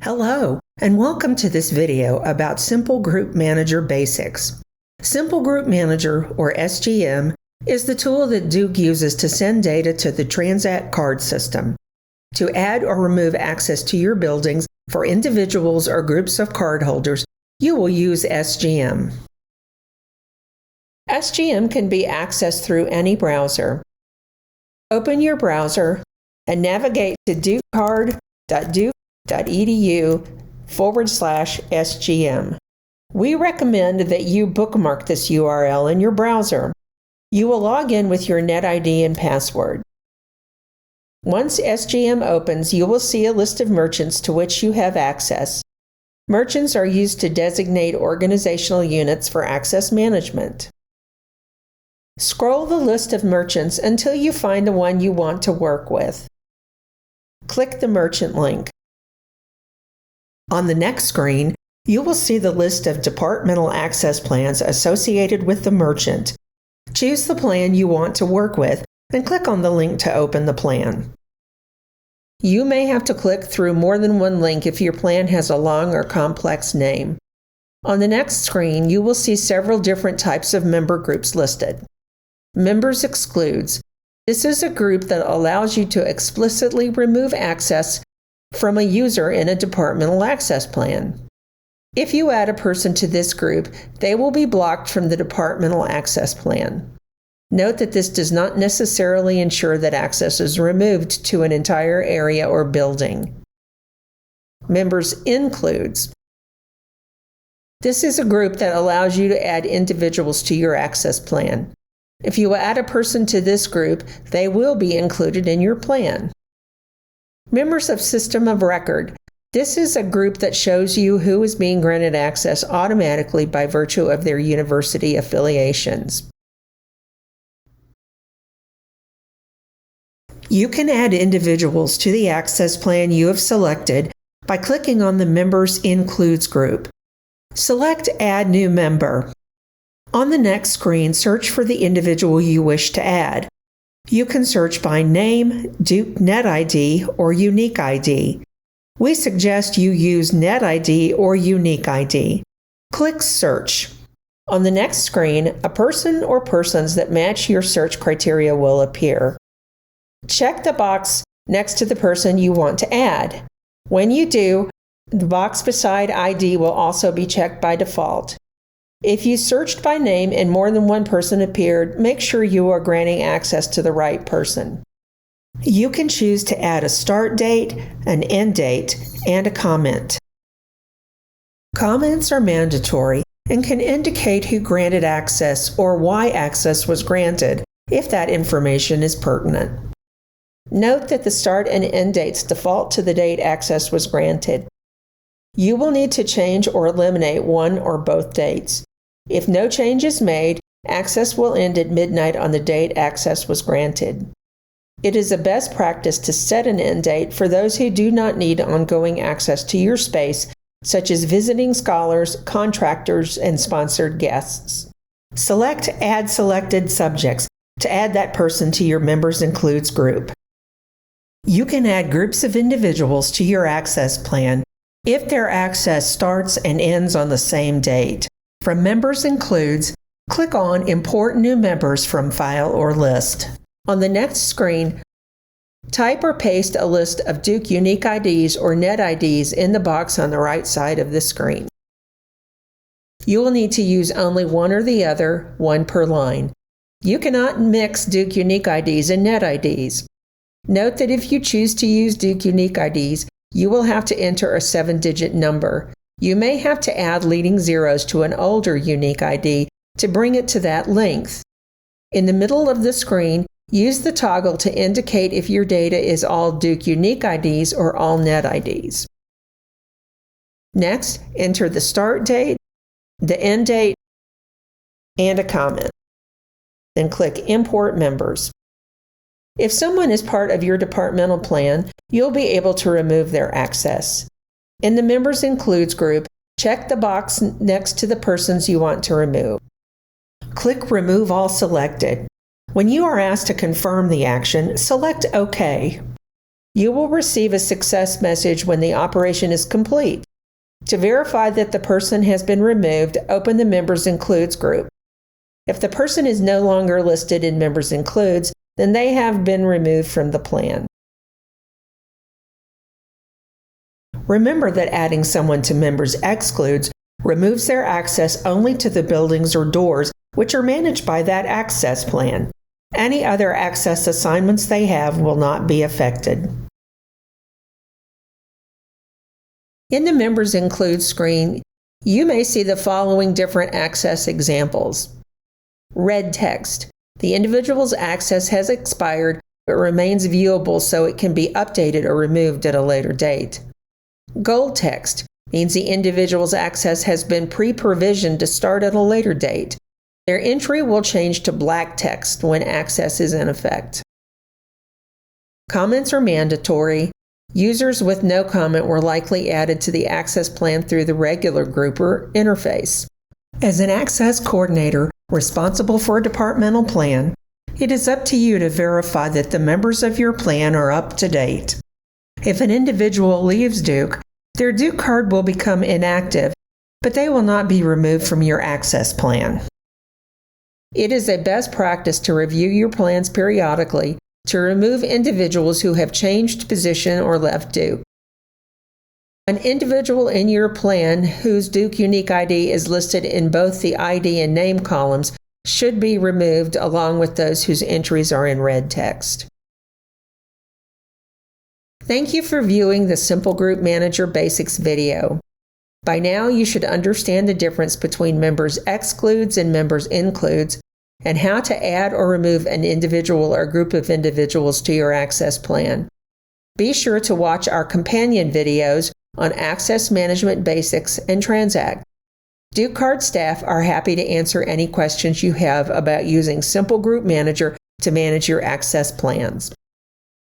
Hello, and welcome to this video about Simple Group Manager Basics. Simple Group Manager, or SGM, is the tool that Duke uses to send data to the Transact card system. To add or remove access to your buildings for individuals or groups of cardholders, you will use SGM. SGM can be accessed through any browser. Open your browser and navigate to DukeCard.duke.edu/SGM. We recommend that you bookmark this URL in your browser. You will log in with your NetID and password. Once SGM opens, you will see a list of merchants to which you have access. Merchants are used to designate organizational units for access management. Scroll the list of merchants until you find the one you want to work with. Click the merchant link. On the next screen, you will see the list of departmental access plans associated with the merchant. Choose the plan you want to work with and click on the link to open the plan. You may have to click through more than one link if your plan has a long or complex name. On the next screen, you will see several different types of member groups listed. Members excludes. This is a group that allows you to explicitly remove access from a user in a departmental access plan. If you add a person to this group, they will be blocked from the departmental access plan. Note that this does not necessarily ensure that access is removed to an entire area or building. Members includes. This is a group that allows you to add individuals to your access plan. If you add a person to this group, they will be included in your plan. Members of System of Record. This is a group that shows you who is being granted access automatically by virtue of their university affiliations. You can add individuals to the access plan you have selected by clicking on the Members Includes group. Select Add New Member. On the next screen, search for the individual you wish to add. You can search by name, Duke NetID, or Unique ID. We suggest you use NetID or Unique ID. Click Search. On the next screen, a person or persons that match your search criteria will appear. Check the box next to the person you want to add. When you do, the box beside ID will also be checked by default. If you searched by name and more than one person appeared, make sure you are granting access to the right person. You can choose to add a start date, an end date, and a comment. Comments are mandatory and can indicate who granted access or why access was granted, if that information is pertinent. Note that the start and end dates default to the date access was granted. You will need to change or eliminate one or both dates. If no change is made, access will end at midnight on the date access was granted. It is a best practice to set an end date for those who do not need ongoing access to your space, such as visiting scholars, contractors, and sponsored guests. Select Add Selected Subjects to add that person to your Members Includes group. You can add groups of individuals to your access plan if their access starts and ends on the same date. From Members Includes, click on Import New Members from File or List. On the next screen, type or paste a list of Duke Unique IDs or Net IDs in the box on the right side of the screen. You will need to use only one or the other, one per line. You cannot mix Duke Unique IDs and Net IDs. Note that if you choose to use Duke Unique IDs, you will have to enter a 7-digit number. You may have to add leading zeros to an older Unique ID to bring it to that length. In the middle of the screen, use the toggle to indicate if your data is all Duke Unique IDs or all Net IDs. Next, enter the start date, the end date, and a comment. Then click Import Members. If someone is part of your departmental plan, you'll be able to remove their access. In the Members Includes group, check the box next to the persons you want to remove. Click Remove All Selected. When you are asked to confirm the action, select OK. You will receive a success message when the operation is complete. To verify that the person has been removed, open the Members Includes group. If the person is no longer listed in Members Includes, then they have been removed from the plan. Remember that adding someone to Members Excludes removes their access only to the buildings or doors which are managed by that access plan. Any other access assignments they have will not be affected. In the Members Include screen, you may see the following different access examples. Red text. The individual's access has expired but remains viewable so it can be updated or removed at a later date. Gold text means the individual's access has been pre-provisioned to start at a later date. Their entry will change to black text when access is in effect. Comments are mandatory. Users with no comment were likely added to the access plan through the regular grouper interface. As an access coordinator responsible for a departmental plan, it is up to you to verify that the members of your plan are up to date. If an individual leaves Duke, their DukeCard will become inactive, but they will not be removed from your access plan. It is a best practice to review your plans periodically to remove individuals who have changed position or left Duke. An individual in your plan whose Duke Unique ID is listed in both the ID and name columns should be removed along with those whose entries are in red text. Thank you for viewing the Simple Group Manager Basics video. By now, you should understand the difference between Members Excludes and Members Includes, and how to add or remove an individual or group of individuals to your access plan. Be sure to watch our companion videos on Access Management Basics and Transact. DukeCard staff are happy to answer any questions you have about using Simple Group Manager to manage your access plans.